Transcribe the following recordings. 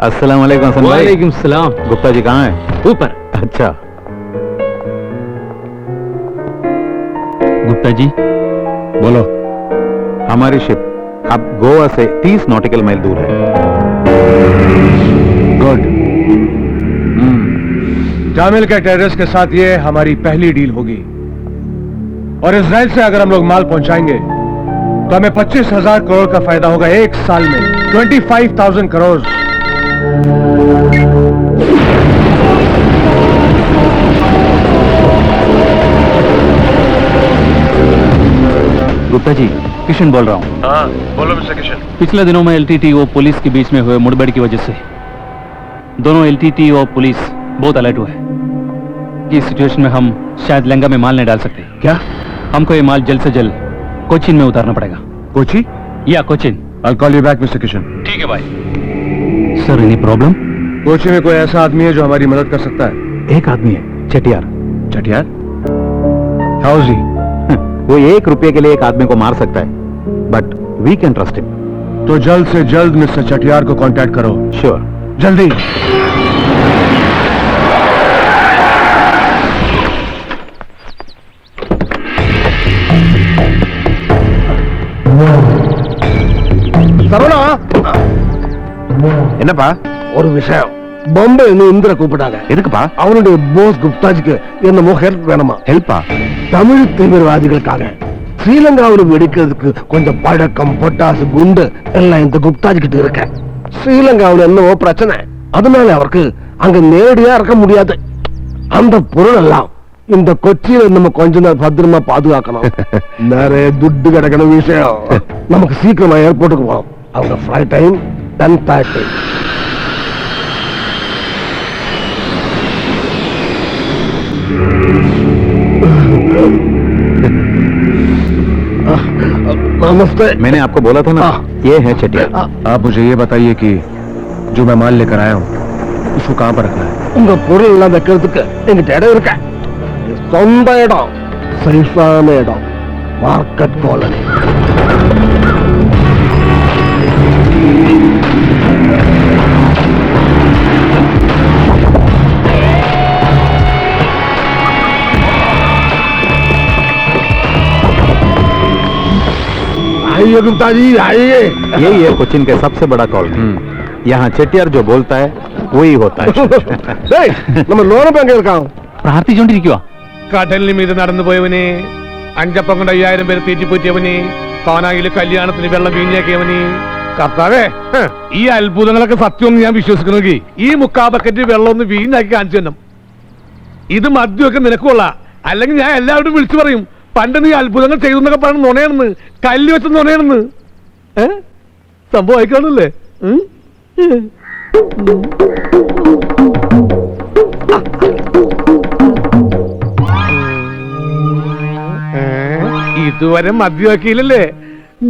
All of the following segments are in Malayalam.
अस्सलाम वालेकुम हसन भाई। वालेकुम सलाम। गुप्ता जी कहाँ हैं? ऊपर। अच्छा गुप्ता जी बोलो। हमारी शिप अब गोवा से 30 नॉटिकल माइल दूर है। गुड। तामिल के टेररिस्ट के साथ ये हमारी पहली डील होगी और इजराइल से अगर हम लोग माल पहुंचाएंगे तो हमें 25,000 करोड़ का फायदा होगा एक साल में। 25,000 करोड़। गुप्ता जी किशन बोल रहा हूँ। हाँ बोलो मिस्टर किशन। पिछले दिनों में एलटीटी और पुलिस के बीच में हुए मुठभेड़ की वजह से दोनों एलटीटी और पुलिस बहुत अलर्ट हुए हैं। इस सिचुएशन में हम शायद लंका में माल नहीं डाल सकते। क्या? हमको ये माल जल्द से जल्द कोचिन में उतारना पड़ेगा। कोची? या Cochin. I'll call you back, mister Kishan. ठीक है भाई। Sir any problem? कोची में कोई ऐसा आदमी है जो हमारी मदद कर सकता है? एक आदमी है, चटियार। चटियार? How is he? वो 1 रुपये के लिए एक आदमी को मार सकता है, but we can trust him. तो जल्द से जल्द मिस्टर चटियार को कांटेक्ट करो। श्योर। जल्दी। சரவணா, என்னப்பா? ஒரு விஷயம். பாம்பே இந்திர கூப்பிட்டாங்க. எதுக்குப்பா? அவனுடைய போஸ் குப்தாஜிக்கு என்னமோ ஹெல்ப் வேணுமா? ஹெல்ப்பா? தமிழ் தீவிரவாதிகளுக்காக ஸ்ரீலங்காவில் வெடிக்கிறதுக்கு கொஞ்சம் பழக்கம், பொட்டாசு, குண்டு எல்லாம் இந்த குப்தாஜி கிட்ட இருக்க. ஸ்ரீலங்காவில் என்னவோ பிரச்சனை, அதனால அவருக்கு அங்க நேரடியா இருக்க முடியாது. அந்த பொருள் எல்லாம் இந்த கொச்சியில நம்ம கொஞ்ச நாள் பத்திரமா பாதுகாக்கணும். நிறைய துட்டு கிடக்கிற விஷயம். நமக்கு சீக்கிரமா ஏர்போர்ட்டுக்கு போகணும். அவங்க ஃபிளைட் டைம் 10:30. नमस्ते। मैंने आपको बोला था ना, ये है चटियार। आप मुझे ये बताइए कि जो मैं माल लेकर आया हूँ उसको कहाँ पर रखना है? उनका பொருள் எல்லாம் வைக்கிறதுக்கு எங்கிட்ட இடம் இருக்க. சொந்த இடம், சேஃபான இடம், மார்க்கெட் காலனி. आइए गुप्ता जी आइए। यही है कोचिन के सबसे बड़ा कॉलोनी। यहाँ चटियार जो बोलता है वही होता है। நம்ம லோன பேங்க் இருக்காம். പ്രാർത്ഥിച്ചുകൊണ്ടിരിക്കുക. കടലിന് മീത് നടന്നു പോയവന്, അഞ്ചപ്പം കൊണ്ട് 5000 പേര് തീറ്റിപ്പോറ്റിയവന്, കാനായില് കല്യാണത്തിന് വെള്ളം വീഞ്ഞാക്കിയവന്. കർത്താവേ, ഈ അത്ഭുതങ്ങളൊക്കെ സത്യം ഞാൻ വിശ്വസിക്കണമെങ്കിൽ ഈ 3/4 ബക്കറ്റ് വെള്ളം ഒന്ന് വീഞ്ഞാക്കി കാണിച്ചു തന്നെ. ഇത് മദ്യമൊക്കെ നിനക്കുള്ള, അല്ലെങ്കിൽ ഞാൻ എല്ലാവരും വിളിച്ചു പറയും പണ്ട് നീ അത്ഭുതങ്ങൾ ചെയ്തു എന്നൊക്കെ പറഞ്ഞ് നുണയാണെന്ന്, കല്ല് വെച്ച് നുണയാണെന്ന്. സംഭവം ആയിക്കാണല്ലേ? ഇതുവരെ മദ്യമാക്കിയില്ലല്ലേ?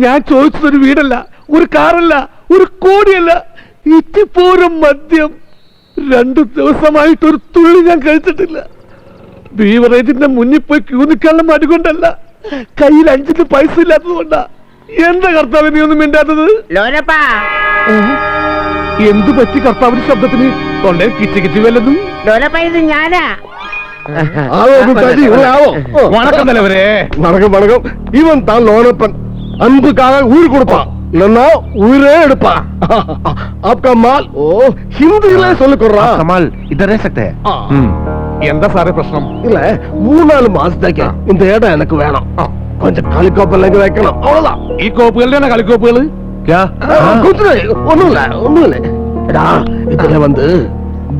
ഞാൻ ചോദിച്ചതൊരു വീടല്ല, ഒരു കാറല്ല, ഒരു കോടിയല്ല, ഇറ്റിപ്പോരം മദ്യം. 2 ദിവസമായിട്ട് ഒരു തുള്ളി ഞാൻ കഴിച്ചിട്ടില്ല. ബീവറേജിന്റെ മുന്നിൽ പോയി ക്യൂ നിൽക്കാനുള്ള മടി കൊണ്ടല്ല, കയ്യിൽ 5 പൈസ ഇല്ലാത്തത് കൊണ്ടാ. എന്താ കർത്താവ് നീ ഒന്നും മിണ്ടാത്തത്? എന്തു പറ്റി കർത്താവിന്റെ ശബ്ദത്തിന്? തൊണ്ടേ കിച്ച് കിച്ച് വല്ലതും? ഞാനാ. വണക്കം തലവരെ. வணக்கம் வணக்கம். இவன் தான் லோனப்பன். அன்புக்காக உயிர் கொடுப்பான், இல்லன்னா உயிரே எடுப்பான். आपका माल ओ हिंदीல சொல்லிக்கறா. कमाल इधर रह सकते हैं। എന്താ സാറേ പ്രശ്നം? இல்ல 3-4 മാസത്തേക്ക് இந்த இடம் எனக்கு வேணும். கொஞ்சம் களிக்கோப்பெல்லாம் வைக்கணும், அவ்வளவுதான். ഈ കോപ്പുകളുടെ കളിക്കോപ്പുകള്? ஒண்ணுல எடா, இதுல வந்து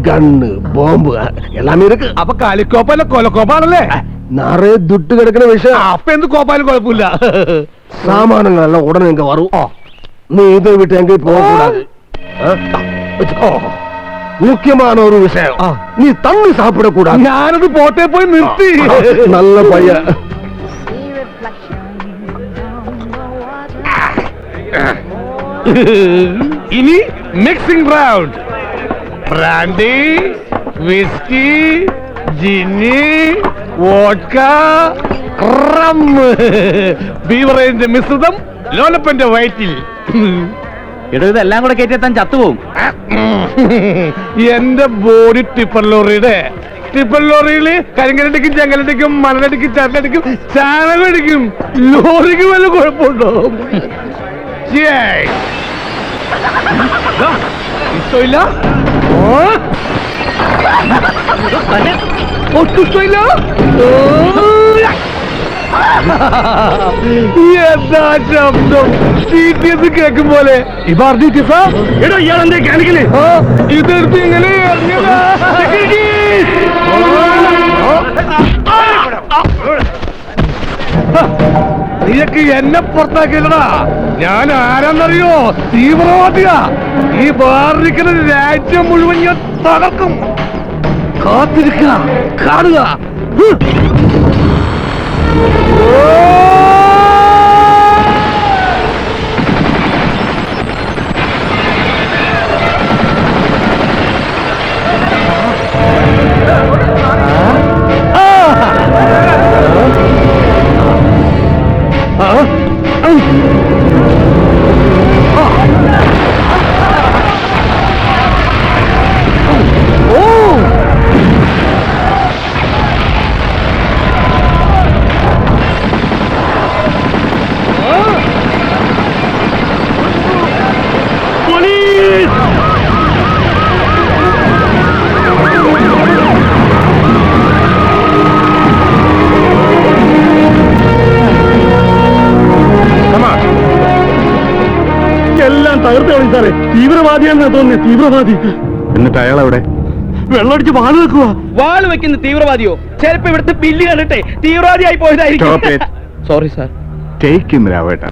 கன்னு, பாம்பு எல்லாமே இருக்கு. അപ്പൊ കളിക്കോപ്പല്ല കൊലക്കോപ്പാണല്ലേ? நிறைய துட்டு கிடக்கிற விஷயம். അപ്പൊ എന്ത് കോപ്പാലും കുഴപ്പമില്ല. சாமானங்கள் எல்லாம் உடனே இங்க வரும். நீ இதை விட்டு எங்கேயும் போக கூடாது. முக்கியமான ஒரு விஷயம், நீ தண்ணி சாப்பிட கூடாது. ഞാനത് പോട്ടെ പോയി നിർത്തി. நல்ல பையன். ഇനി മിക്സിംഗ് റൗണ്ട്. ബ്രാൻഡി, വിസ്കി, ജിന്നി, വോഡ്ക, റം. ബീവറേജിന്റെ മിശ്രിതം ലോലപ്പന്റെ വയറ്റിൽ. എടോ ഇതെല്ലാം കൂടെ കയറ്റിയെത്താൻ ചത്തുപോകും. എന്റെ ബോഡി ടിപ്പർ ലോറിയില് കരിങ്കലടിക്കും ചെങ്കലടിക്കും മണലടിക്കും ചരലടിക്കും ചാണകടിക്കും ലോറിക്ക് വല്ല കുഴപ്പമുണ്ടോ? ഇഷ്ടമില്ല, ഒട്ടും ഇഷ്ടമില്ല. എന്താ ശബ്ദം? കേൾക്കും പോലെ ഇതെടുത്ത് ഇങ്ങനെ നീയൊക്കെ എന്നെ പുറത്താക്കില്ലടാ. ഞാൻ ആരാന്നറിയോ? തീവ്രവാദിയാ. ഈ ബാറിരിക്കുന്ന രാജ്യം മുഴുവൻ ഞാൻ തകർക്കും. കാത്തിരിക്കുക, കാണുക. എല്ലാം തകർത്ത് കളി സാറേ. തീവ്രവാദിയാണെന്ന് തോന്നുന്നത്. തീവ്രവാദി. എന്നിട്ട് അയാൾ എവിടെ? വെള്ളമടിച്ച് വാള് വെക്കുക. വാള് വെക്കുന്ന തീവ്രവാദിയോ? ചിലപ്പോ ഇവിടുത്തെ ബില്ല് കണ്ടിട്ടെ തീവ്രവാദിയായി പോയതായിരിക്കും. Sorry sir. ടേക്ക് ഹിം രാവേട്ട.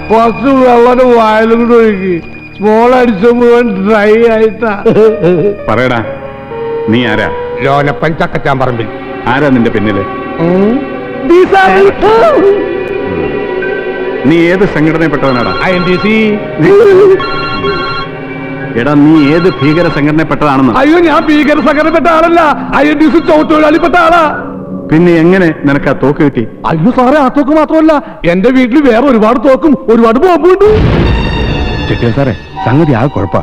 കുറച്ച് വെള്ളം വായലും കൂടെ ഒഴുകി സ്മോൾ അടിച്ച മുഴുവൻ ഡ്രൈ ആയിട്ടാ. പറയടാ, നീ ആരാ? ലോനപ്പൻ ചക്കച്ചാൻ പറമ്പിൽ. ആരാ നിന്റെ പിന്നില്? നീ ഏത് സംഘടനയിൽപ്പെട്ടവനാടാ? INTC. എടാ, നീ ഏത് ഭീകര സംഘടനയിൽപ്പെട്ടതാണെന്ന്? അയ്യോ, ഞാൻ ഭീകര സംഘടനപ്പെട്ട ആളല്ല. INTC ചവിട്ടൊഴിലാളിപ്പെട്ട ആളാ. പിന്നെ എങ്ങനെ നിനക്ക് ആ തോക്ക് കിട്ടി? അയ്യോ സാറേ, ആ തോക്ക് മാത്രമല്ല, എന്റെ വീട്ടിൽ വേറെ ഒരുപാട് തോക്കും ഒരുപാട് ബോംബുണ്ട്. ചെട്ടിയ സാറേ, സംഗതി ആ കുഴപ്പ.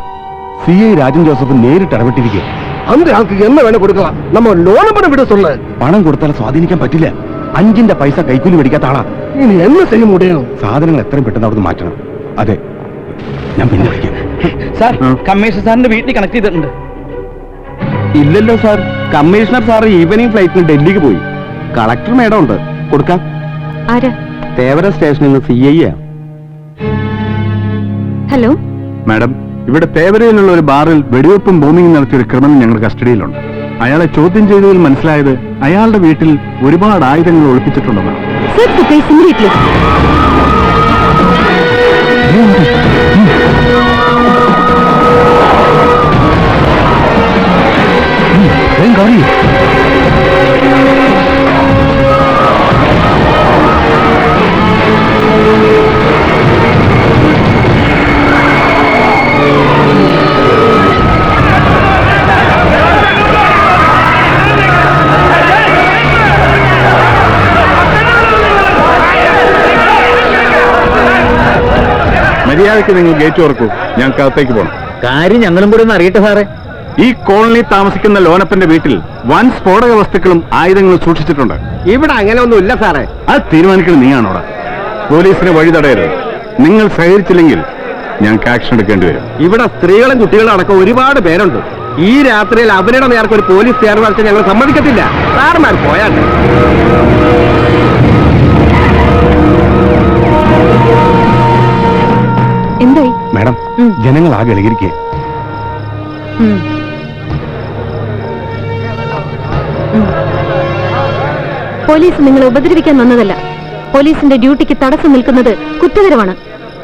CI രാജൻ ജോസഫ് നേരിട്ട് ഇടപെട്ടിരിക്കുക. അന്റെ ആൾക്ക് എണ്ണ വേണം കൊടുക്കണം. നമ്മ ലോണപ്പണം വിടത്തുള്ള പണം കൊടുത്താൽ സ്വാധീനിക്കാൻ പറ്റില്ല. 5 പൈസ കൈക്കൂലി മേടിക്കാത്ത ആളാ. ഇനി എന്നെ ചെയ്യും മുടയോ? സാധനങ്ങൾ എത്രയും പെട്ടെന്ന് അവിടെ മാറ്റണം. അതെ, ഞാൻ പിന്നെ വിളിക്കാം. സാർ, കമ്മീഷണർ സാറിന്റെ വീട്ടിൽ കണക്ട് ചെയ്തിട്ടുണ്ട്. ഇല്ലല്ലോ സാർ, കമ്മീഷണർ സാർ ഈവനിങ് ഫ്ലൈറ്റിന് ഡൽഹിക്ക് പോയി. കളക്ടർ മേഡം ഉണ്ട്, കൊടുക്കാം. തേവര സ്റ്റേഷനിൽ നിന്ന് CI. ഹലോ മാഡം, ഇവിടെ തേവരയിലുള്ള ഒരു ബാറിൽ വെടിവെപ്പും ബോംബിംഗ് നടത്തിയ ഒരു ക്രിമിനൽ ഞങ്ങളുടെ കസ്റ്റഡിയിലുണ്ട്. അയാളെ ചോദ്യം ചെയ്തതിൽ മനസ്സിലായത് അയാളുടെ വീട്ടിൽ ഒരുപാട് ആയുധങ്ങൾ ഒളിപ്പിച്ചിട്ടുണ്ടെന്നാണ്. മര്യാദയ്ക്ക് നിങ്ങൾ ഗേറ്റ് തുറക്കൂ, ഞാൻ അകത്തേക്ക് പോകണം. കാര്യം ഞങ്ങളും കൂടെ ഒന്ന് അറിയട്ടെ സാറേ. ഈ കോളനി താമസിക്കുന്ന ലോനപ്പന്റെ വീട്ടിൽ വൻ സ്ഫോടക വസ്തുക്കളും ആയുധങ്ങളും സൂക്ഷിച്ചിട്ടുണ്ട്. ഇവിടെ അങ്ങനെ ഒന്നും ഇല്ല സാറേ. അത് തീരുമാനിക്കണം നീയാണോടാ. പോലീസിന് വഴി തടയരുത്. നിങ്ങൾ സഹകരിച്ചില്ലെങ്കിൽ ഞങ്ങൾക്ക് ആക്ഷൻ എടുക്കേണ്ടി വരും. ഇവിടെ സ്ത്രീകളും കുട്ടികളും അടക്കം ഒരുപാട് പേരുണ്ട്. ഈ രാത്രിയിൽ അവരുടെ നേർക്ക് ഒരു പോലീസ് ചേർന്ന് ഞങ്ങൾ സമ്മതിക്കത്തില്ല. സാറുമാർ പോയാട്ടെ. എന്തായി മാഡം, ജനങ്ങൾ ആകെ ഇളകിയിരിക്കുക. പോലീസ് നിങ്ങളെ ഉപദ്രവിക്കാൻ വന്നതല്ല. പോലീസിന്റെ ഡ്യൂട്ടിക്ക് തടസ്സം നിൽക്കുന്നത് കുറ്റകരമാണ്.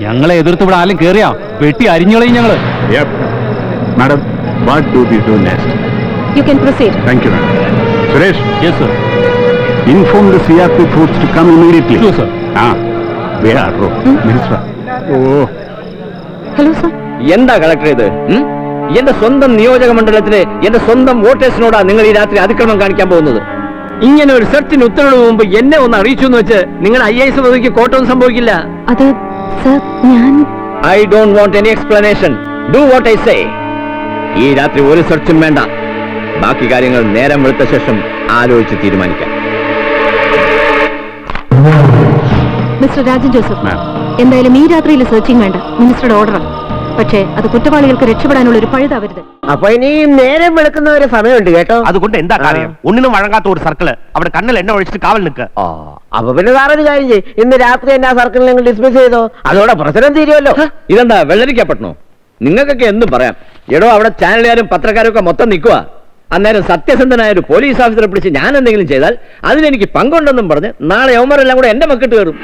ഞങ്ങളെ എതിർത്ത് ഇവിടെ ആരും കേറിയാ വെട്ടി അരിഞ്ഞളയും ഞങ്ങള്. Madam, what do we do next? You can proceed. Thank you madam. Suresh, yes sir. Inform the CRP troops to come immediately. Yes, sir. Minister. Oh, hello sir. എന്താ കളക്ടർ ഇത്? എന്റെ സ്വന്തം നിയോജക മണ്ഡലത്തിലെ എന്റെ സ്വന്തം വോട്ടേഴ്സിനോടാ നിങ്ങൾ ഈ രാത്രി അതിക്രമം കാണിക്കാൻ പോകുന്നത്. ഇങ്ങനെ ഒരു സെർച്ചിന് ഉത്തരവിന് മുമ്പ് എന്നെ ഒന്ന് അറിയിച്ചു എന്ന് വെച്ച് നിങ്ങൾ IAS പദവിക്ക് കോട്ടൊന്നും സംഭവിക്കില്ല. അത് സർ, ഞാൻ I don't want any explanation. Do what I say. ഈ രാത്രി ഒരു സെർച്ചും വേണ്ട. ബാക്കി കാര്യങ്ങൾ നേരം വെളുത്ത ശേഷം ആലോചിച്ച് തീരുമാനിക്കാം. മിസ്റ്റർ രാജൻ ജോസഫ്, എന്തായാലും ഈ രാത്രിയിൽ സെർച്ചിങ് വേണ്ട. മിനിസ്റ്ററുടെ ഓർഡറാണ്. പക്ഷേ അത് കുറ്റവാളികൾക്ക് രക്ഷപ്പെടാനുള്ള ഒരു പഴുതാവരുത്. അപ്പൊ ഇനി നേരം വെളുക്കുന്നവരെ സമയമുണ്ട് കേട്ടോ. അതുകൊണ്ട് എന്താ കാര്യം? ഒന്നിനും വഴങ്ങാത്ത ഒരു സർക്കിള് അവിടെ കണ്ണിൽ എണ്ണ ഒഴിച്ചിട്ട് കാവൽ നിൽക്കുക. അപ്പൊ പിന്നെ സാറൊരു കാര്യം ചെയ്യും, ഇന്ന് രാത്രി എന്നെ ആ സർക്കിളിൽ നിങ്ങൾ ഡിസ്മിസ് ചെയ്തോ, അതോടെ പ്രശ്നം തീരുമല്ലോ. ഇതെന്താ വെള്ളരിക്കപ്പെടണോ? നിങ്ങൾക്കൊക്കെ എന്തും പറയാം. എടോ, അവിടെ ചാനലുകാരും പത്രക്കാരും ഒക്കെ മൊത്തം നിൽക്കുക. അന്നേരം സത്യസന്ധനായ ഒരു പോലീസ് ഓഫീസറെ പിടിച്ച് ഞാൻ എന്തെങ്കിലും ചെയ്താൽ അതിനെനിക്ക് പങ്കുണ്ടെന്നും പറഞ്ഞ് നാളെ യവന്മാരെല്ലാം കൂടെ എന്റെ മക്കിട്ട് കയറും.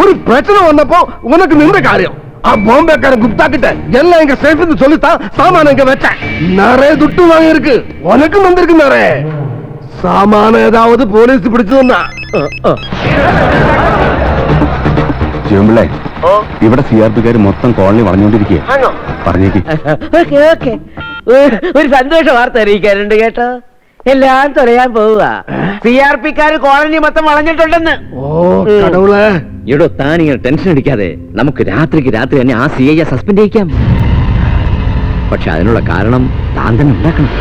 ഒരു പ്രശ്നം വന്നപ്പോ ഉനക്ക് നിന്റെ കാര്യം ആ ബോംബേക്കാരൻ ഗുപ്താ கிட்ட எல்லாம் எங்க சேஃப்னு சொல்லித்தான் சாமான இங்க வச்சேன். நிறைய துட்டு வாங்கியிருக்கு, உனக்கும் வந்திருக்கு நிறைய சாமான. ஏதாவது போலீஸ் பிடிச்சதுன்னா ശിവൻപിള്ളേ, ഇവിടെ CRP-ക്കാർ മൊത്തം കോളനി വളഞ്ഞുകൊണ്ടിരിക്കുക. പറഞ്ഞേക്ക്. ഒരു സന്തോഷ വാർത്ത അറിയിക്കാറുണ്ട് കേട്ടോ. എല്ലാം തുറയാൻ പോവുക. CRP-ക്കാര് കോളനി മൊത്തം വളഞ്ഞിട്ടുണ്ടെന്ന്. കടവുളെ, എടോ, താനിങ്ങനെ ടെൻഷൻ അടിക്കാതെ നമുക്ക് രാത്രിക്ക് രാത്രി തന്നെ ആ CI സസ്പെൻഡ് ചെയ്യിക്കാം. പക്ഷെ അതിനുള്ള കാരണം താൻ തന്നെ ഉണ്ടാക്കണം.